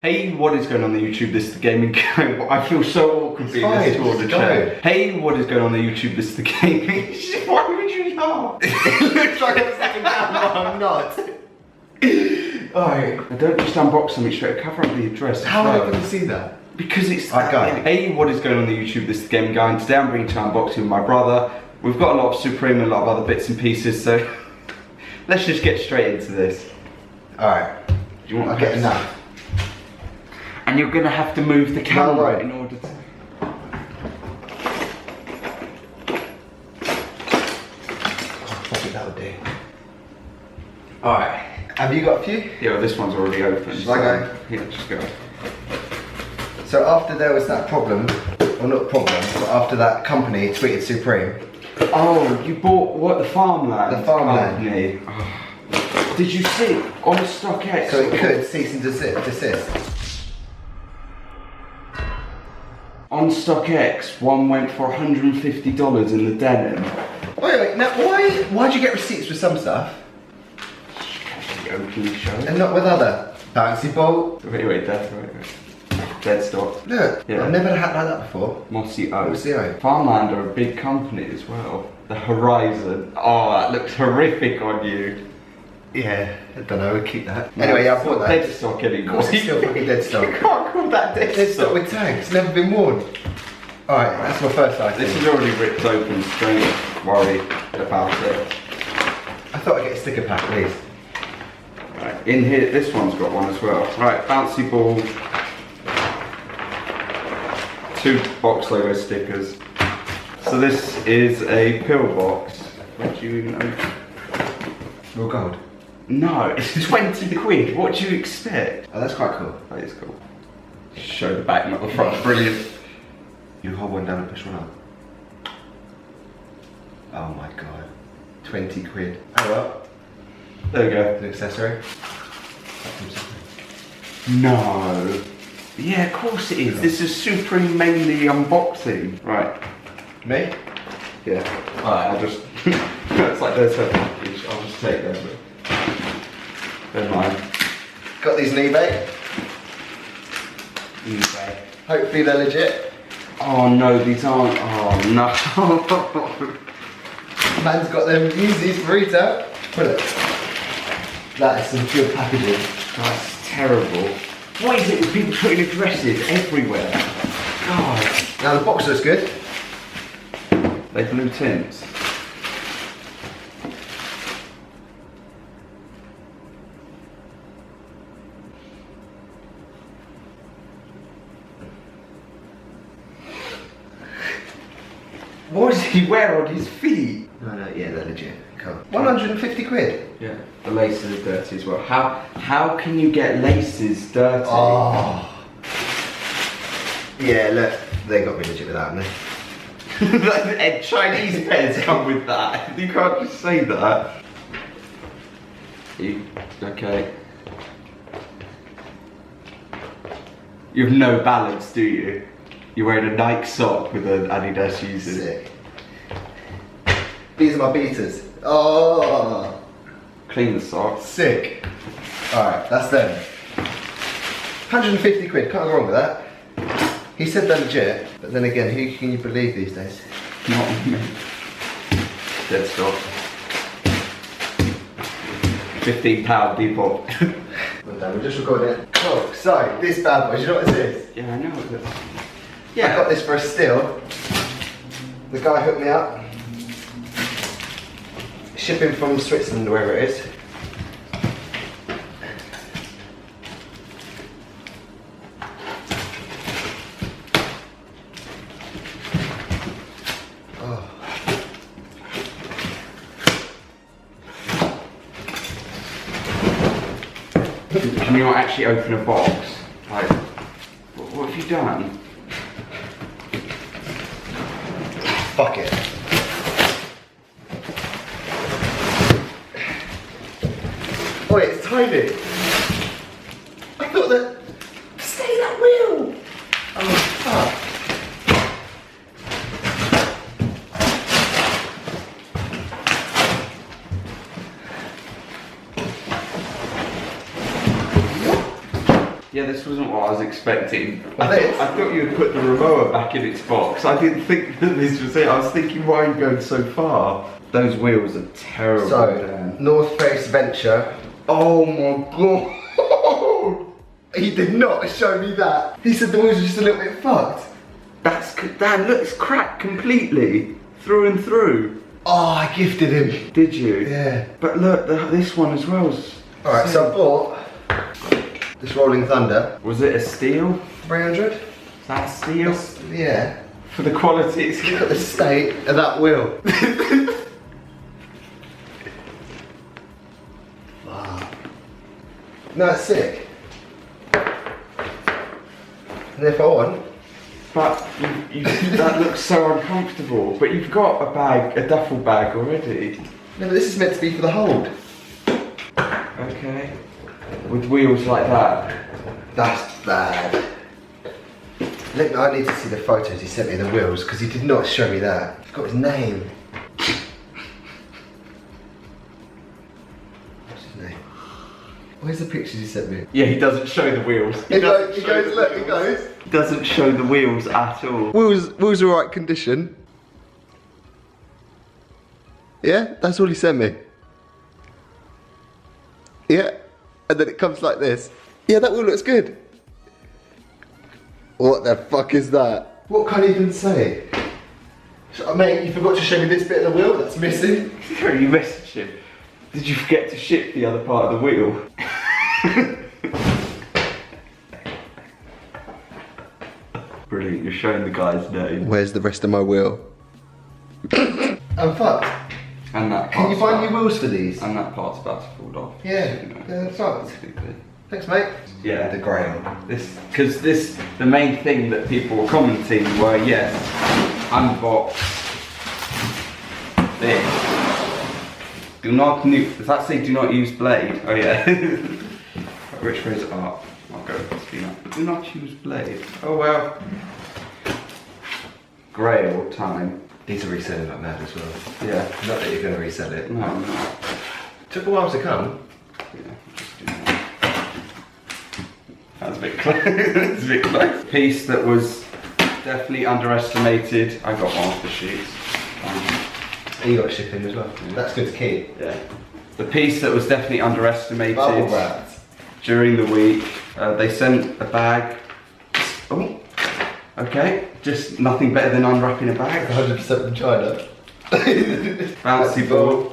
Hey, what is going on the YouTube? This is the gaming guy. I feel so awkward being this toward the chair. Hey, what is going on the YouTube? This is the gaming. Why would you laugh? It looks like I'm sitting down, but I'm not. Alright. I don't just unbox something straight. Cover up the address. How am I going to see that? Because it's. Alright, hey, what is going on the YouTube? This is the gaming guy, and today I'm bringing to unboxing with my brother. We've got a lot of Supreme and a lot of other bits and pieces, so let's just get straight into this. Alright. Do you want I'll get enough. And you're gonna have to move the camera in order to. Oh, fuck it, that would do. Alright. Have you got a few? Yeah, well, this one's already open. Shall I go? Yeah, just go. So after there was that problem, well not problem, but after that company tweeted Supreme. Oh, you bought what? The farmland? The farmland. Company. Oh. Did you see on StockX? So it could cease and desist. On StockX, one went for $150 in the denim. Wait, now why'd you get receipts with some stuff? Open the show. And not with other? Bouncy ball? Wait, dead stock. Look, Yeah. I've never had like that before. Mossy O. Mossy O. Farmland are a big company as well. The Horizon. Oh, that looks horrific on you. Yeah, I don't know, we'll keep that. Anyway, yeah, I bought that. Dead stock anymore. Of course it's still fucking dead stock. You can't call that dead Dead stock. stock with tags, it's never been worn. Alright, that's my first item. This is already ripped open, so don't worry about it. I thought I'd get a sticker pack, please. Right, in here, this one's got one as well. Right, bouncy ball. 2 box logo stickers. So this is a pill box. What do you even open? Real gold. No, it's 20 quid. What do you expect? Oh, that's quite cool. That is cool. Show the back, not the front. Brilliant. You hold one down and push one up. Oh my god. 20 quid. Oh well. There we go. An accessory. No. Yeah, of course it is. This is Supreme mainly unboxing. Right. Me? Yeah. Alright, I'll just. It's like there's a package. I'll just take them. Never mind. Got these on eBay. eBay. Hopefully they're legit. Oh no, these aren't. Oh no. Man's got them Yeezys for retail. Pull it. That is some good packaging. That's terrible. What is it with people putting addresses everywhere? God. Now the box looks good. They blue tints. What does he wear on his feet? No, yeah, they're legit. Cool. 150 quid. Yeah, the laces are dirty as well. How can you get laces dirty? Oh. Yeah, look, they got me legit with that, haven't they? And Chinese pairs come with that. You can't just say that. Okay. You have no balance, do you? You're wearing a Nike sock with an Adidas Yeezy. Sick. These are my beaters. Oh. Clean the socks. Sick. Alright, that's them. 150 quid, can't go wrong with that. He said they're legit, but then again, who can you believe these days? Not me. Dead stock. £15 Depop. Well done, we're just recording it. Cool, so, this bad boy, do you know what this is? Yeah, I know. I got this for a steal. The guy hooked me up. Shipping from Switzerland, wherever it is. Oh. Can you not actually open a box? Like, what have you done? Fuck it. Oh, it's tiny. I thought that. Stay that wheel. Oh fuck. Yeah, the this wasn't what I was expecting. Well, I thought you would put the Remoa back in its box. I didn't think that this was it. I was thinking, why are you going so far? Those wheels are terrible. So, North Face Venture. Oh my god! He did not show me that. He said the wheels were just a little bit fucked. Damn, look, it's cracked completely. Through and through. Oh, I gifted him. Did you? Yeah. But look, this one as well. Alright, so I bought this Rolling Thunder. Was it a steal? 300? Is that a steal? Yeah. For the quality it's Look at the state of that wheel. Wow. No, it's sick. And if I want... But that looks so uncomfortable. But you've got a duffel bag already. No, but this is meant to be for the hold. Okay. With wheels like that. That's bad. Look, I need to see the photos he sent me of the wheels because he did not show me that. He's got his name. What's his name? Where's the pictures he sent me? Yeah, he doesn't show the wheels. He goes. He doesn't show the wheels at all. Wheels are right condition. Yeah, that's all he sent me. Yeah, and then it comes like this. Yeah, that wheel looks good. What the fuck is that? What can I even say? Mate, you forgot to show me this bit of the wheel that's missing. You messaged him. Did you forget to ship the other part of the wheel? Brilliant, you're showing the guy's name. Where's the rest of my wheel? I'm fucked. And that Can you part's find about- new wheels for these? And that part's about to fall off. Yeah, You know, that's fucked. basically. Thanks, mate. Yeah, The grail. Because the main thing that people were commenting were, yes, unbox this. Does that say do not use blade? Oh yeah. Which way is it up? I'll go with do not use blade. Oh well. Grail time. These are reselling like mad as well. Yeah. Not that you're going to resell it. No, no. Took a while to come. Yeah, just do that. That's a bit close. That's a bit close. Piece that was definitely underestimated. I got one of the sheets. And you got shipping as well. Yeah. That's good to keep. Yeah. The piece that was definitely underestimated Bubble wrapped. during the week. They sent a bag. Oh, okay. Just nothing better than unwrapping a bag. 100% from China. Bouncy ball.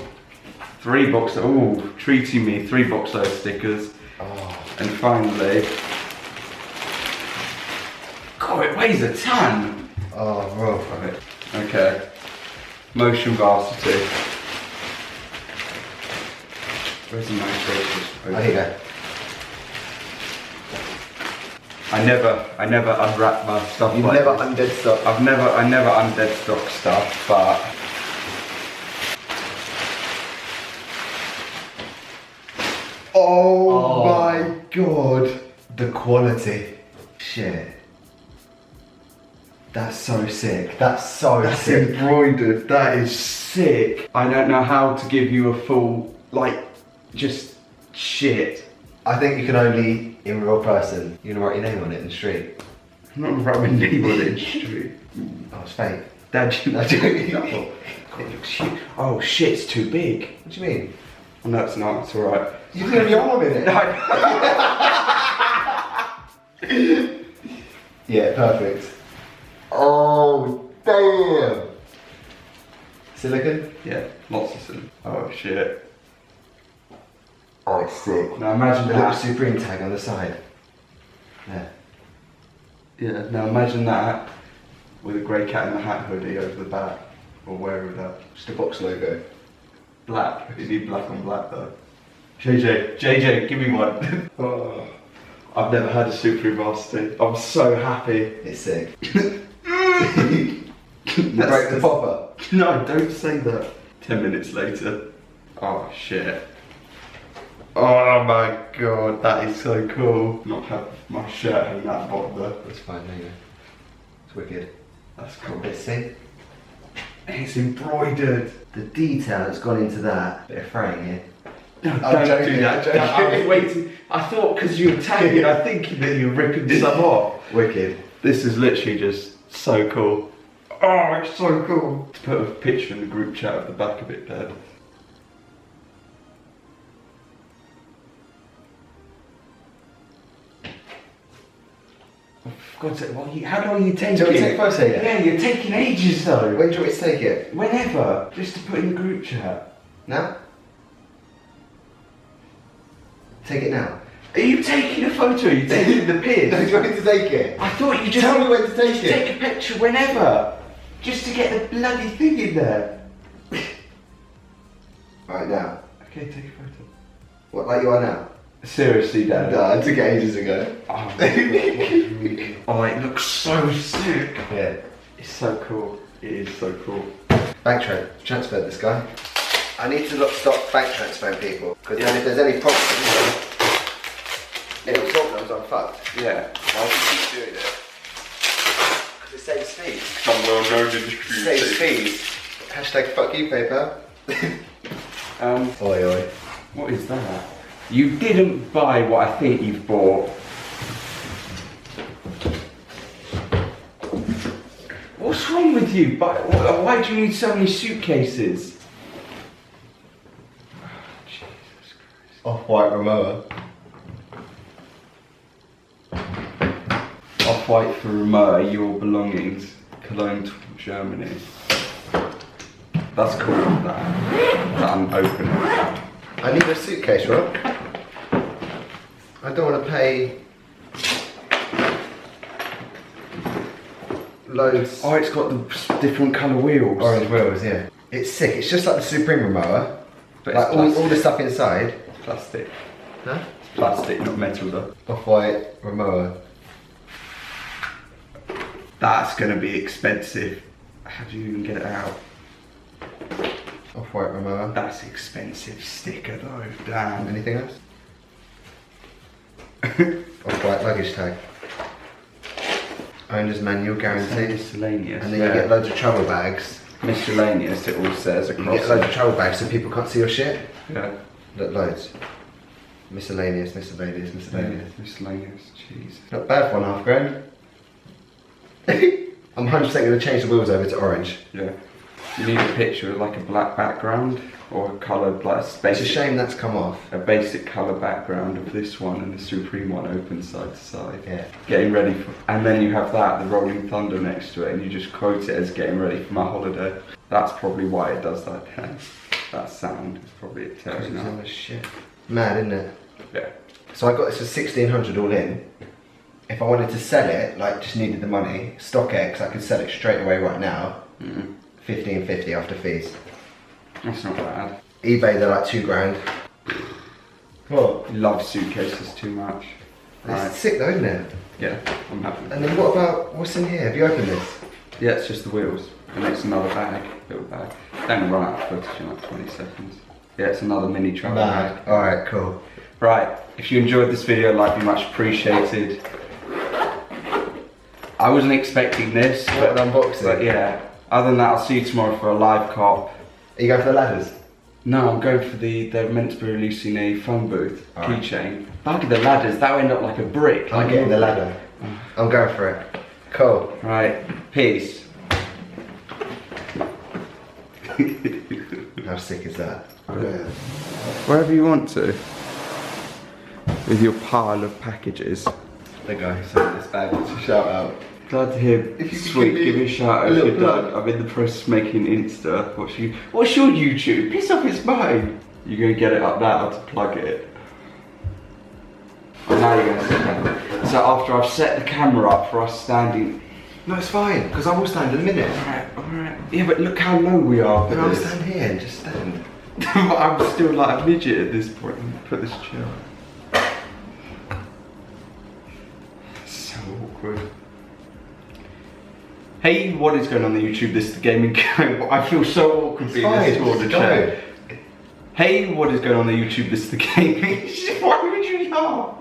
3 box. Oh, treating me. 3 box size stickers. Oh. And finally, God, it weighs a ton. Oh, bro. Right. Okay. Motion Varsity. Where's the motivation? Oh, here you go. I never unwrap my stuff. You've like never this. undead stuff. I never undead stock stuff, but Oh my god. The quality. Shit. That's so sick. That's sick. embroidered. That is sick. I don't know how to give you a full, just shit. I think you can only, in real person, you can write your name on it in the street. I'm not rubbing name on it in the street. Oh, it's fake. Dad, No, I'm joking. it looks huge. Oh shit, it's too big. What do you mean? Oh, no, it's not. It's alright. You can have your arm in it. Yeah, perfect. Oh, damn. Silicon? Yeah, lots of them. Oh shit. Oh, it's sick. Now imagine The little that. Supreme tag on the side. Yeah. Yeah, now imagine that with a grey cat in the hat hoodie over the back. Or wherever that. Just a box logo. Black. You need black on black though. JJ, give me one. Oh, I've never had a Supreme Varsity. I'm so happy. It's sick. Break Break the popper. No, don't say that. 10 minutes later. Oh shit. Oh my god, that is so cool. Not have my shirt hanging out the bottom there. That's fine, there you go. It's wicked. That's cool. Let's see. It's embroidered. The detail that's gone into that bit of frame here. No, don't do that. I was waiting. I thought because you were tagging, I'm thinking that you were ripping some off. Wicked. This is literally just so cool. Oh, it's so cool. To put a picture in the group chat of the back of it, Dad. For God's sake, how long are you taking? Do you want to take a photo yet? Yeah, you're taking ages though. When do you want me to take it? Whenever. Just to put in the group chat. Now? Take it now. Are you taking a photo? Are you taking the piss? No, do you want me to take it? I thought you just tell me when to take it. Take a picture whenever. Just to get the bloody thing in there. Right now. Okay, take a photo. What, like you are now? Seriously, Dad. No, I took it ages ago. Oh, oh, it looks so sick. Yeah. It's so cool. It is so cool. Bank transfer this guy. I need to stop bank transferring people. Because then if there's any problems, I'm fucked. Yeah. Why do you keep doing it? Because it saves fees. Some well-known industry. Saves fees. Hashtag fuck you, PayPal. Oi oi. What is that? You didn't buy what I think you've bought. What's wrong with you? Why do you need so many suitcases? Oh, Jesus Christ. OffWhite Ramoa. OffWhite for Ramoa, your belongings. Cologne, Germany. That's cool, that I'm opening. I need a suitcase, Rob. I don't want to pay loads. Oh, it's got the different colour wheels. Orange wheels, yeah. It's sick. It's just like the Supreme Ramoa. But like all the stuff inside. It's plastic. Huh? It's plastic, not metal though. OffWhite Ramoa. That's gonna be expensive. How do you even get it out? OffWhite Ramoa. That's expensive sticker though, damn. Anything else? OffWhite luggage tag. Owner's manual guaranteed. Miscellaneous. And then you get loads of travel bags. Miscellaneous, it all says You across. get loads of travel bags so people can't see your shit. Yeah. Look, loads. Miscellaneous, miscellaneous, miscellaneous. Miscellaneous, jeez. Not bad for £1.5 grand. I'm 100% going to change the wheels over to orange. Yeah. You need a picture with like a black background or a coloured, like It's a basic, shame that's come off. a basic colour background of this one and the Supreme one open side to side. Yeah. Getting ready for, and then you have that, the Rolling Thunder next to it, and you just quote it as getting ready for my holiday. That's probably why it does that. That sound is probably it tells you now. Shit. Mad, isn't it? Yeah. So I got this for 1600 all in. If I wanted to sell it, like just needed the money, StockX, I could sell it straight away right now. 15.50 after fees. That's not bad. eBay, they're like £2 grand. What? Love suitcases too much. Right. It's sick though, isn't it? Yeah, I'm happy. And then what about, what's in here? Have you opened this? Yeah, it's just the wheels. And it's another bag, little bag. Don't run out of footage in like 20 seconds. Yeah, it's another mini travel bag. Alright, cool. Right, if you enjoyed this video, like, be much appreciated. I wasn't expecting this. What an unboxing. But yeah, other than that, I'll see you tomorrow for a live cop. Are you going for the ladders? No, I'm going for they're meant to be releasing a phone booth keychain. Right. Look at the ladders, that will end up like a brick. I'm getting the ladder. I'm going for it. Cool. Right, peace. How sick is that? Wherever you want to. With your pile of packages. The guy who sent this bag wants a shout out. Glad to hear. If you could Sweet, give give me me a shout out a if little you're plug. done. I'm in the process of making Insta. What's your YouTube? Piss off, it's mine. You're gonna get it up now to plug it. Oh, now you're gonna sit down. So after I've set the camera up for us standing. No, it's fine, because I will stand in a minute. Alright. Yeah, but look how low we are. Then I'll stand here and just stand. But I'm still like a midget at this point. Let me put this chair on. So awkward. Hey, what is going on the YouTube? This is the gaming guy. I feel so awkward being this toward the chair. Hey, what is going on the YouTube? This is the gaming. Why would you laugh?